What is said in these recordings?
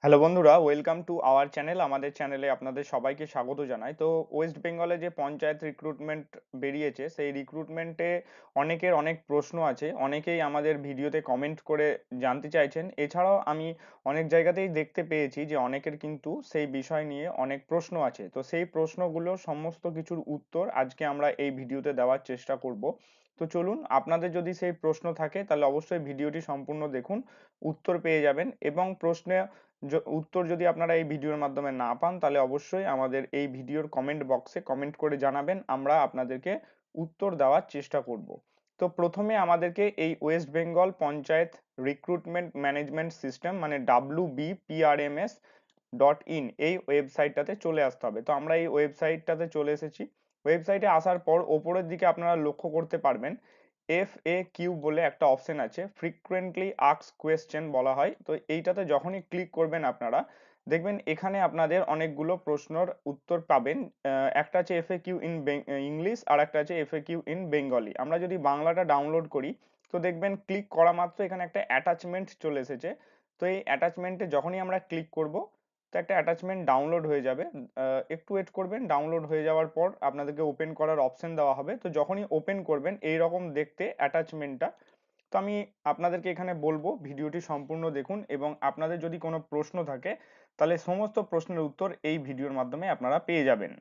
Hello বন্ধুরা, welcome to our channel. আমাদের চ্যানেলে আপনাদের সবাইকে স্বাগত জানাই। তো ওয়েস্ট বেঙ্গলে যে পঞ্চায়েত রিক্রুটমেন্ট বেরিয়েছে, সেই রিক্রুটমেন্টে অনেকের অনেক প্রশ্ন আছে। অনেকেই আমাদের ভিডিওতে কমেন্ট করে জানতে চাইছেন। এছাড়াও আমি অনেক জায়গাতেই দেখতে পেয়েছি যে অনেকের কিন্তু সেই বিষয় নিয়ে অনেক প্রশ্ন আছে। তো সেই প্রশ্নগুলো সমস্ত কিছুর উত্তর আজকে আমরা এই ভিডিওতে দেওয়ার চেষ্টা করব। তো চলুন, আপনাদের যদি সেই প্রশ্ন থাকে তাহলে অবশ্যই ভিডিওটি সম্পূর্ণ দেখুন, উত্তর পেয়ে যাবেন। এবং প্রশ্নে উত্তর যদি আপনারা এই ভিডিওর মাধ্যমে না পান তাহলে অবশ্যই আমাদের এই ভিডিওর কমেন্ট বক্সে কমেন্ট করে জানাবেন, আমরা আপনাদেরকে উত্তর দেওয়ার চেষ্টা করব। তো প্রথমে আমাদেরকে এই West Bengal panchayat recruitment management system মানে WBPRMS.in এই ওয়েবসাইটটাতে চলে আসতে হবে। তো আমরা এই ওয়েবসাইটটাতে চলে এসেছি। ওয়েবসাইটে আসার পর ওপরের দিকে আপনারা লক্ষ্য করতে পারবেন FAQ বলে একটা অপশন আছে, ফ্রিকুয়েন্টলি আস্কড কোয়েশ্চেন বলা হয়। তো এইটাতে যখনই ক্লিক করবেন আপনারা দেখবেন এখানে আপনাদের অনেকগুলো প্রশ্নের উত্তর পাবেন। একটা আছে FAQ ইন ইংলিশ, আর একটা আছে FAQ ইন বেঙ্গলি। আমরা যদি বাংলাটা ডাউনলোড করি তো দেখবেন ক্লিক করা মাত্র এখানে একটা অ্যাটাচমেন্ট চলে এসেছে। তো এই অ্যাটাচমেন্টে যখনই আমরা ক্লিক করব তো একটা অ্যাটাচমেন্ট ডাউনলোড হয়ে যাবে। একটু ওয়েট করবেন, ডাউনলোড হয়ে যাওয়ার পর আপনাদেরকে ওপেন করার অপশন দেওয়া হবে। তো যখনই ওপেন করবেন এই রকম দেখতে অ্যাটাচমেন্টটা। তো আমি আপনাদেরকে এখানে বলবো ভিডিওটি সম্পূর্ণ দেখুন, এবং আপনাদের যদি কোনো প্রশ্ন থাকে তাহলে সমস্ত প্রশ্নের উত্তর এই ভিডিওর মাধ্যমে আপনারা পেয়ে যাবেন।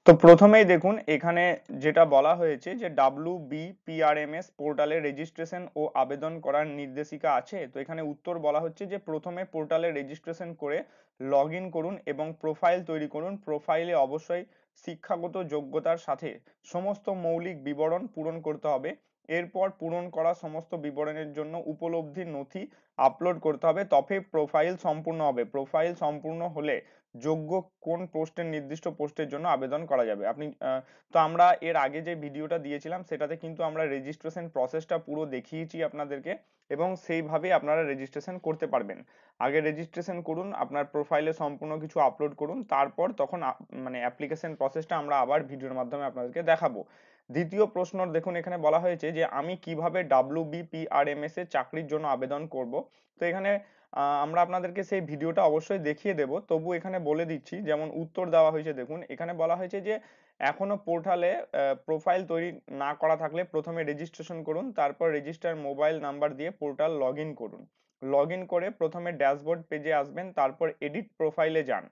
তো প্রথমেই দেখুন এখানে যেটা বলা হয়েছে যে WBPRMS পোর্টালে রেজিস্ট্রেশন ও আবেদন করার নির্দেশিকা আছে। তো এখানে উত্তর বলা হচ্ছে যে প্রথমে পোর্টালে রেজিস্ট্রেশন করে লগ ইন করুন এবং প্রোফাইল তৈরি করুন। প্রোফাইলে অবশ্যই শিক্ষাগত যোগ্যতার সাথে সমস্ত মৌলিক বিবরণ পূরণ করতে হবে। এরপর পূরণ করা সমস্ত বিবরণের জন্য উপলব্ধি নথি আপলোড করতে হবে, তবে প্রোফাইল সম্পূর্ণ হবে। প্রোফাইল সম্পূর্ণ হলে যোগ্য কোন পোস্টের নির্দিষ্ট পোস্টের জন্য আবেদন করা যাবে। তো আমরা এর আগে যে ভিডিওটা দিয়েছিলাম সেটাতে কিন্তু আমরা রেজিস্ট্রেশন প্রসেসটা পুরো দেখিয়েছি আপনাদেরকে, এবং সেইভাবে আপনারা রেজিস্ট্রেশন করতে পারবেন। আগে রেজিস্ট্রেশন করুন, আপনার প্রোফাইলে সম্পূর্ণ কিছু আপলোড করুন, তারপর তখন মানে অ্যাপ্লিকেশন প্রসেসটা আমরা আবার ভিডিওর মাধ্যমে আপনাদেরকে দেখাবো। দ্বিতীয় প্রশ্ন দেখুন, এখানে বলা হয়েছে যে আমি কিভাবে WBPRMS এর চাকরির জন্য আবেদন করব। তো এখানে আমরা আপনাদেরকে সেই ভিডিওটা অবশ্যই দেখিয়ে দেব, তবু এখানে বলে দিচ্ছি। যেমন উত্তর দেওয়া হয়েছে দেখুন, এখানে বলা হয়েছে যে এখনো পোর্টালে প্রোফাইল তৈরি না করা থাকলে প্রথমে রেজিস্ট্রেশন করুন, তারপর রেজিস্টার মোবাইল নাম্বার দিয়ে পোর্টাল লগ ইন করুন। লগ ইন করে প্রথমে ড্যাশবোর্ড পেজে আসবেন, তারপর এডিট প্রোফাইলে যান।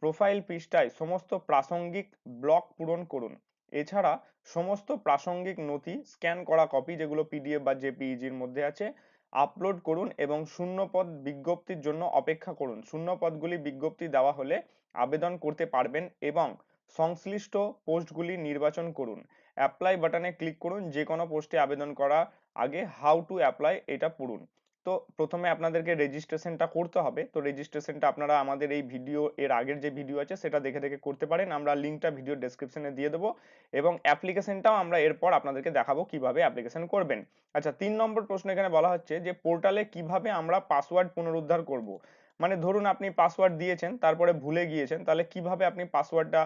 প্রোফাইল পৃষ্ঠায় সমস্ত প্রাসঙ্গিক ব্লক পূরণ করুন। এছাড়া সমস্ত প্রাসঙ্গিক নথি স্ক্যান করা কপি, যেগুলো পিডিএফ বা জেপিইজির মধ্যে আছে, আপলোড করুন এবং শূন্যপদ বিজ্ঞপ্তির জন্য অপেক্ষা করুন। শূন্যপদগুলি বিজ্ঞপ্তি দেওয়া হলে আবেদন করতে পারবেন এবং সংশ্লিষ্ট পোস্টগুলি নির্বাচন করুন। অ্যাপ্লাই বাটনে ক্লিক করুন। যে কোনো পোস্টে আবেদন করা আগে হাউ টু অ্যাপ্লাই এটা পড়ুন। তো প্রথমে আপনাদেরকে রেজিস্ট্রেশনটা করতে হবে। তো রেজিস্ট্রেশনটা আপনারা আমাদের এই ভিডিও এর আগের যে ভিডিও আছে সেটা দেখে দেখে করতে পারেন, আমরা লিঙ্কটা ভিডিও ডেসক্রিপশনে দিয়ে দেবো। এবং অ্যাপ্লিকেশনটাও আমরা এরপর আপনাদেরকে দেখাবো কিভাবে অ্যাপ্লিকেশন করবেন। আচ্ছা, 3 নম্বর প্রশ্ন এখানে বলা হচ্ছে যে পোর্টালে কিভাবে আমরা পাসওয়ার্ড পুনরুদ্ধার করব। মানে ধরুন আপনি পাসওয়ার্ড দিয়েছেন, তারপরে ভুলে গিয়েছেন, তাহলে কিভাবে আপনি পাসওয়ার্ডটা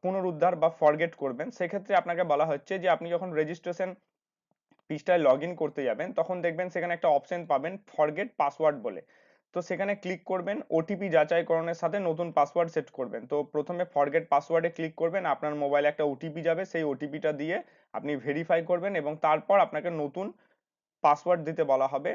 পুনরুদ্ধার বা ফরগেট করবেন। সেক্ষেত্রে আপনাকে বলা হচ্ছে যে আপনি যখন রেজিস্ট্রেশন পৃষ্ঠায় লগ ইন করতে যাবেন তখন দেখবেন সেখানে একটা অপশন পাবেন ফরগেট পাসওয়ার্ড বলে। তো সেখানে ক্লিক করবেন, ওটিপি যাচাইকরণের সাথে নতুন পাসওয়ার্ড সেট করবেন। তো প্রথমে ফরগেট পাসওয়ার্ডে ক্লিক করবেন, আপনার মোবাইলে একটা ওটিপি যাবে, সেই ওটিপিটা দিয়ে আপনি ভেরিফাই করবেন এবং তারপর আপনাকে নতুন পাসওয়ার্ড দিতে বলা হবে।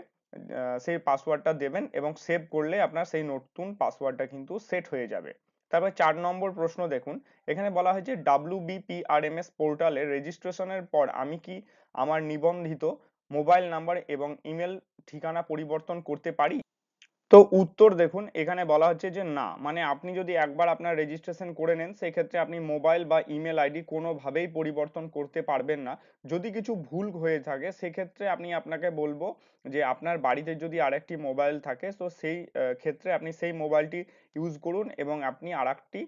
সেই পাসওয়ার্ডটা দেবেন এবং সেভ করলে আপনার সেই নতুন পাসওয়ার্ডটা কিন্তু সেট হয়ে যাবে। তারপর 4 নম্বর প্রশ্ন দেখুন, এখানে বলা হয়েছে WBPRMS পোর্টালে রেজিস্ট্রেশনের পর আমি কি আমার নিবন্ধিত মোবাইল নাম্বার এবং ইমেল ঠিকানা পরিবর্তন করতে পারি। তো উত্তর দেখুন, এখানে বলা হচ্ছে যে না, মানে আপনি যদি একবার আপনার রেজিস্ট্রেশন করে নেন সেই ক্ষেত্রে আপনি মোবাইল বা ইমেল আইডি কোনোভাবেই পরিবর্তন করতে পারবেন না। যদি কিছু ভুল হয়ে থাকে সেক্ষেত্রে আপনাকে বলবো যে আপনার বাড়িতে যদি আরেকটি মোবাইল থাকে তো সেই ক্ষেত্রে আপনি সেই মোবাইলটি ইউজ করুন এবং আপনি আরেকটি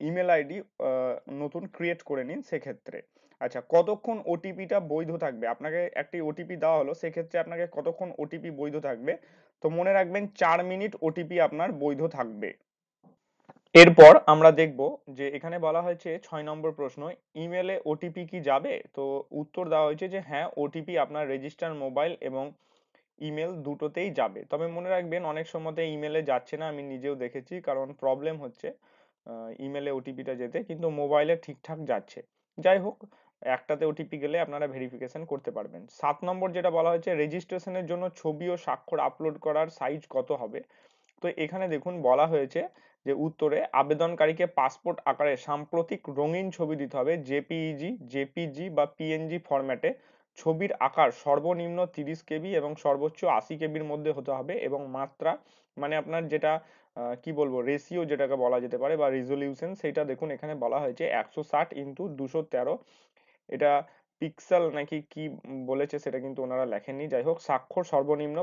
ইমেল আইডি নতুন ক্রিয়েট করে নিন সেক্ষেত্রে। আচ্ছা, কতক্ষণ ওটিপিটা বৈধ থাকবে। আপনাকে একটি ওটিপি দেওয়া হলো, সেক্ষেত্রে আপনাকে কতক্ষণ ওটিপি বৈধ থাকবে। তো মনে রাখবেন 4 মিনিট ওটিপি আপনার বৈধ থাকবে। এরপর আমরা দেখব যে এখানে বলা হয়েছে 6 নম্বর প্রশ্ন, ইমেলে ওটিপি কি যাবে। তো উত্তর দেওয়া হয়েছে যে হ্যাঁ, ওটিপি আপনার রেজিস্টার মোবাইল এবং ইমেল দুটোতেই যাবে। তবে মনে রাখবেন অনেক সময়তে ইমেলে যাচ্ছে না, আমি নিজেও দেখেছি, কারণ প্রবলেম হচ্ছে ইমেলে ওটিপিটা যেতে, কিন্তু মোবাইলে ঠিকঠাক যাচ্ছে। যাই হোক, একটাতে ওটিপি গেলে আপনারা ভেরিফিকেশন করতে পারবেন। 7 নম্বর যেটা বলা হয়েছে, রেজিস্ট্রেশনের জন্য ছবি ও স্বাক্ষর আপলোড করার সাইজ কত হবে। তো এখানে দেখুন বলা হয়েছে যে উত্তরে আবেদনকারীকে পাসপোর্ট আকারে সাম্প্রতিক রঙিন ছবি দিতে হবে, জেপিইজি, জেপিজি বা পিএনজি ফরম্যাটে। ছবির আকার সর্বনিম্ন 30 কেবি এবং সর্বোচ্চ 80 কেবির মধ্যে হতে হবে, এবং মাত্রা মানে আপনার যেটা কি বলবো, রেশিও যেটাকে বলা যেতে পারে বা রিজলিউশন, সেটা দেখুন এখানে বলা হয়েছে 160x213। এটা পিক্সেল নাকি কি বলেছে সেটা কিন্তু ওনারা লেখেননি। যাই হোক, স্বাক্ষর সর্বনিম্ন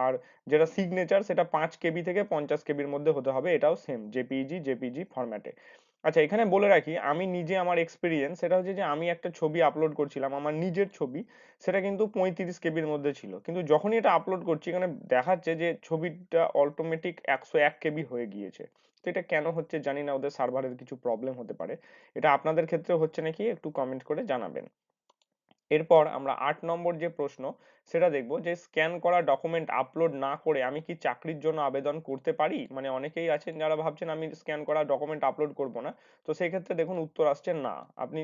আর যেটা সিগনেচার সেটা 5 কেবি থেকে 50 কেবির মধ্যে হতে হবে, এটাও সেম জেপিইজি জেপিজি ফরম্যাটে। আচ্ছা, এখানে বলে রাখি আমি নিজে আমার এক্সপিরিয়েন্স সেটা হচ্ছে যে আমি একটা ছবি আপলোড করছিলাম, আমার নিজের ছবি, সেটা কিন্তু 35 কেবির মধ্যে ছিল, কিন্তু যখনই এটা আপলোড করছি এখানে দেখাচ্ছে যে ছবিটা অটোমেটিক 101 কেবি হয়ে গিয়েছে। তো এটা কেন হচ্ছে জানি না, ওদের সার্ভারের কিছু প্রবলেম হতে পারে। এটা আপনাদের ক্ষেত্রে হচ্ছে নাকি একটু কমেন্ট করে জানাবেন। এরপর আমরা 8 নম্বর যে প্রশ্ন সেটা দেখব, যে স্ক্যান করা ডকুমেন্ট আপলোড না করে আমি কি চাকরির জন্য আবেদন করতে পারি। মানে অনেকেই আছেন যারা ভাবছেন আমি স্ক্যান করা ডকুমেন্ট আপলোড করব না। তো সেই ক্ষেত্রে দেখুন উত্তর আসছে না, আপনি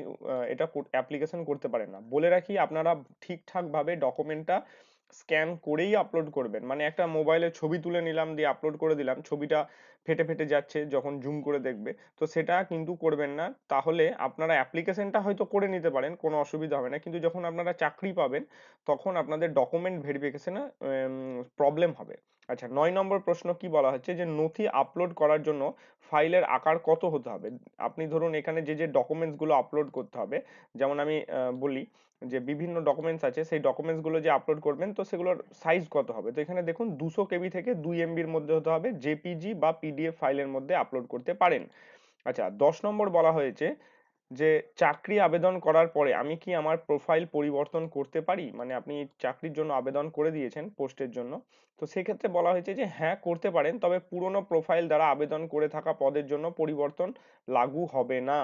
এটা অ্যাপ্লিকেশন করতে পারেন না। বলে রাখি, আপনারা ঠিকঠাক ভাবে ডকুমেন্টটা স্ক্যান করেই আপলোড করবেন। মানে একটা মোবাইলে ছবি তুলে নিলাম দিয়ে আপলোড করে দিলাম, ছবিটা ফেটে ফেটে যাচ্ছে যখন জুম করে দেখবে, তো সেটা কিন্তু করবেন না। তাহলে আপনারা অ্যাপ্লিকেশনটা হয়তো করে নিতে পারেন, কোনো অসুবিধা হবে না, কিন্তু যখন আপনারা চাকরি পাবেন তখন আপনাদের ডকুমেন্ট ভেরিফিকেশনে প্রবলেম হবে। আচ্ছা, 9 নম্বর প্রশ্ন কি বলা হচ্ছে, যে নথি আপলোড করার জন্য ফাইলের আকার কত হতে হবে। আপনি ধরুন এখানে যে যে ডকুমেন্টস গুলো আপলোড করতে হবে, যেমন আমি বলি যে বিভিন্ন ডকুমেন্টস আছে, সেই ডকুমেন্টস গুলো যে আপলোড করবেন তো সেগুলোর সাইজ কত হবে। তো এখানে দেখুন 200 কেবি থেকে 2 এমবির মধ্যে হতে হবে, জেপিজি বা পিডিএফ ফাইলের মধ্যে আপলোড করতে পারেন। আচ্ছা, 10 নম্বর বলা হয়েছে যে চাকরি আবেদন করার পরে আমি কি আমার প্রোফাইল পরিবর্তন করতে পারি। মানে আপনি চাকরির জন্য আবেদন করে দিয়েছেন পোস্টের জন্য, তো সেক্ষেত্রে বলা হয়েছে যে হ্যাঁ করতে পারেন, তবে পুরনো প্রোফাইল দ্বারা আবেদন করে থাকা পদের জন্য পরিবর্তন লাগু হবে না।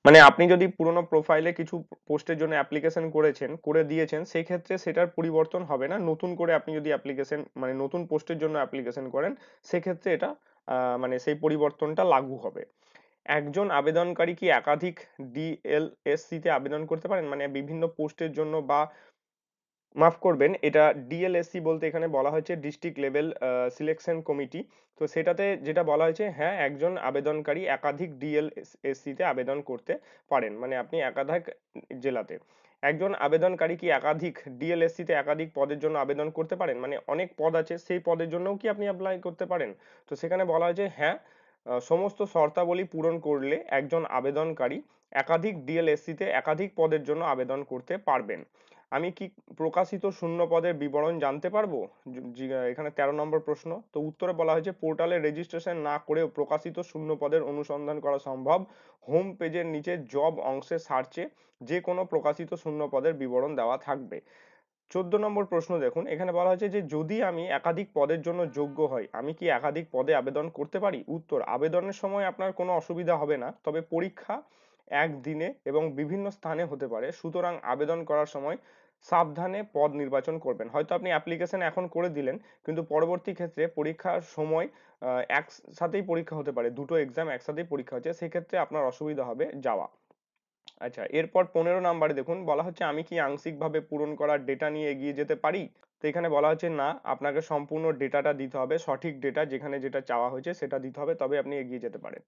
মানে আপনি যদি পুরনো প্রোফাইলে কিছু পোস্টের জন্য অ্যাপ্লিকেশন করেছেন, করে দিয়েছেন, সেই ক্ষেত্রে সেটার পরিবর্তন হবে না। নতুন করে আপনি যদি অ্যাপ্লিকেশন মানে নতুন পোস্টের জন্য অ্যাপ্লিকেশন করেন, সেক্ষেত্রে এটা মানে সেই পরিবর্তনটা লাগু হবে। একজন আবেদনকারী কি একাধিক ডিএলএসসি তে আবেদন করতে পারেন। মানে বিভিন্ন পোস্টের জন্য বা মাফ করবেন, এটা ডিএলএসসি বলতে এখানে বলা হয়েছে ডিস্ট্রিক্ট লেভেল সিলেকশন কমিটি। তো সেটাতে যেটা বলা হয়েছে, হ্যাঁ একজন আবেদনকারী একাধিক ডিএলএসসি তে আবেদন করতে পারেন, মানে আপনি একাধিক জেলাতে। একজন আবেদনকারী কি একাধিক ডিএলএসসি তে একাধিক পদের জন্য আবেদন করতে পারেন, মানে অনেক পদ আছে সেই পদের জন্যও কি আপনি অ্যাপ্লাই করতে পারেন। তো সেখানে বলা হয়েছে হ্যাঁ, সমস্ত শর্তাবলী পূরণ করলে একজন আবেদনকারী একাধিক ডিএলএসসি তে একাধিক পদের জন্য আবেদন করতে পারবেন। আমি কি প্রকাশিত শূন্য পদের বিবরণ জানতে পারবো। এখানে 13 নম্বর প্রশ্ন। তো উত্তরে বলা হয়েছে পোর্টালে রেজিস্ট্রেশন না করেও প্রকাশিত শূন্য পদের অনুসন্ধান করা সম্ভব। হোম পেজের নিচে জব অংশে সার্চে যে কোনো প্রকাশিত শূন্য পদের বিবরণ দেওয়া থাকবে। 14 নম্বর প্রশ্ন দেখুন, এখানে বলা হয়েছে যে যদি আমি একাধিক পদের জন্য যোগ্য হই আমি কি একাধিক পদে আবেদন করতে পারি। উত্তর, আবেদনের সময় আপনার কোনো অসুবিধা হবে না, তবে পরীক্ষা একদিনে এবং বিভিন্ন স্থানে হতে পারে, সুতরাং আবেদন করার সময় সাবধানে পদ নির্বাচন করবেন। হয়তো আপনি অ্যাপ্লিকেশন এখন করে দিলেন, কিন্তু পরবর্তী ক্ষেত্রে পরীক্ষার সময় একসাথেই পরীক্ষা হতে পারে, দুটো এক্সাম একসাথেই পরীক্ষা হচ্ছে, সেক্ষেত্রে আপনার অসুবিধা হবে যাওয়া। আচ্ছা, এরপর 15 নম্বরে দেখুন বলা হচ্ছে আমি কি আংশিকভাবে পূরণ করা ডেটা নিয়ে এগিয়ে যেতে পারি। তো এখানে বলা হচ্ছে না, আপনাকে সম্পূর্ণ ডেটাটা দিতে হবে, সঠিক ডেটা যেখানে যেটা চাওয়া হয়েছে সেটা দিতে হবে, তবে আপনি এগিয়ে যেতে পারেন।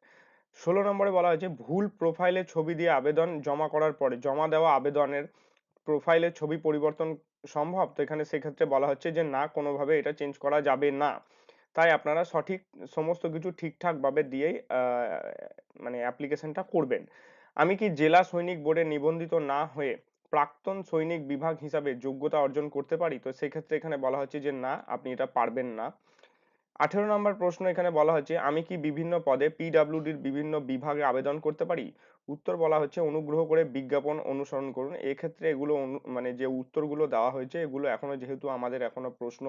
16 নম্বরে বলা হয়েছে ভুল প্রোফাইলে ছবি দিয়ে আবেদন জমা করার পরে জমা দেওয়া আবেদনের প্রোফাইলের ছবি পরিবর্তন সম্ভব। তো এখানে সেক্ষেত্রে বলা হচ্ছে যে না, কোনোভাবে এটা চেঞ্জ করা যাবে না। তাই আপনারা সঠিক সমস্ত কিছু ঠিকঠাক ভাবে দিয়েই মানে অ্যাপ্লিকেশনটা করবেন। আমি কি জেলা সৈনিক বোর্ডে নিবন্ধিত না হয়ে প্রাক্তন সৈনিক বিভাগ হিসাবে যোগ্যতা অর্জন করতে পারি। তো সেক্ষেত্রে এখানে বলা হচ্ছে যে না, আপনি এটা পারবেন না। 18 নম্বর প্রশ্ন, এখানে বলা হচ্ছে আমি কি বিভিন্ন পদে পিডাব্লিউডির বিভিন্ন বিভাগে আবেদন করতে পারি। উত্তর বলা হচ্ছে অনুগ্রহ করে বিজ্ঞাপন অনুসরণ করুন। এক্ষেত্রে এগুলো মানে যে উত্তরগুলো দেওয়া হয়েছে এগুলো এখনো যেহেতু আমাদের এখনো প্রশ্ন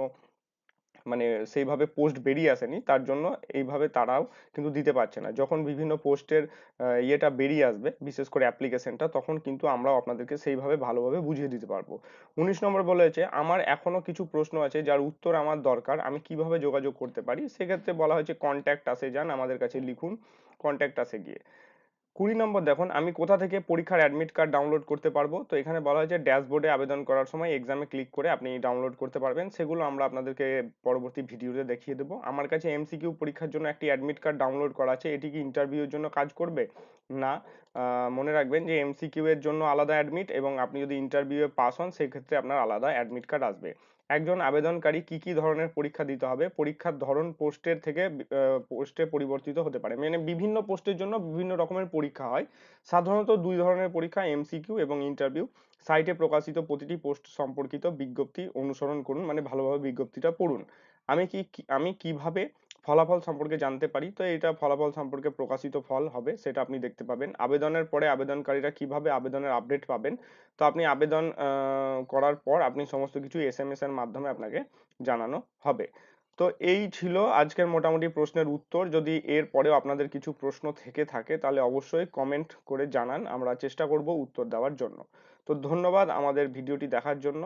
মানে সেইভাবে পোস্ট বেরিয়ে আসেনি, তার জন্য এইভাবে তারাও কিন্তু দিতে পারছে না। যখন বিভিন্ন পোস্টের ইয়েটা বেরিয়ে আসবে, বিশেষ করে অ্যাপ্লিকেশনটা, তখন কিন্তু আমরাও আপনাদেরকে সেইভাবে ভালোভাবে বুঝিয়ে দিতে পারবো। 19 নম্বর বলেছে, আমার এখনো কিছু প্রশ্ন আছে যার উত্তর আমার দরকার, আমি কিভাবে যোগাযোগ করতে পারি? সেক্ষেত্রে বলা হয়েছে কন্ট্যাক্ট আসে যান, আমাদের কাছে লিখুন, কন্ট্যাক্ট আসে গিয়ে। 20 নম্বর দেখুন, আমি কোথা থেকে পরীক্ষার অ্যাডমিট কার্ড ডাউনলোড করতে পারবো? তো এখানে বলা হয়েছে ড্যাশবোর্ডে আবেদন করার সময় এক্সামে ক্লিক করে আপনি ডাউনলোড করতে পারবেন। সেগুলো আমরা আপনাদেরকে পরবর্তী ভিডিওতে দেখিয়ে দেবো। আমার কাছে এমসিকিউ পরীক্ষার জন্য একটি অ্যাডমিট কার্ড ডাউনলোড করা আছে, এটি কি ইন্টারভিউর জন্য কাজ করবে? না। মনে রাখবেন যে এমসিকিউ এর জন্য আলাদা অ্যাডমিট, এবং আপনি যদি ইন্টারভিউ এ পাস হন সেক্ষেত্রে আপনার আলাদা অ্যাডমিট কার্ড আসবে। একজন আবেদনকারী কি কি ধরনের পরীক্ষা দিতে হবে? পরীক্ষার ধরন পোস্টের থেকে পোস্টে পরিবর্তিত হতে পারে, মানে বিভিন্ন পোস্টের জন্য বিভিন্ন রকমের পরীক্ষা হয়। সাধারণত দুই ধরনের পরীক্ষা, এমসিকিউ এবং ইন্টারভিউ। সাইটে প্রকাশিত প্রতিটি পোস্ট সম্পর্কিত বিজ্ঞপ্তি অনুসরণ করুন, মানে ভালোভাবে বিজ্ঞপ্তিটা পড়ুন। আমি কিভাবে ফলাফল সম্পর্কে জানতে পারি? তো এটা ফলাফল সম্পর্কে প্রকাশিত ফল হবে, সেটা আপনি দেখতে পাবেন। আবেদনের পরে আবেদনকারীরা কিভাবে আবেদনের আপডেট পাবেন? তো আপনি আবেদন করার পর আপনি সমস্ত কিছু এসএমএস এর মাধ্যমে আপনাকে জানানো হবে। তো এই ছিল আজকের মোটামুটি প্রশ্নের উত্তর। যদি এর পরেও আপনাদের কিছু প্রশ্ন থেকে থাকে তাহলে অবশ্যই কমেন্ট করে জানান, আমরা চেষ্টা করব উত্তর দেওয়ার জন্য। তো ধন্যবাদ আমাদের ভিডিওটি দেখার জন্য।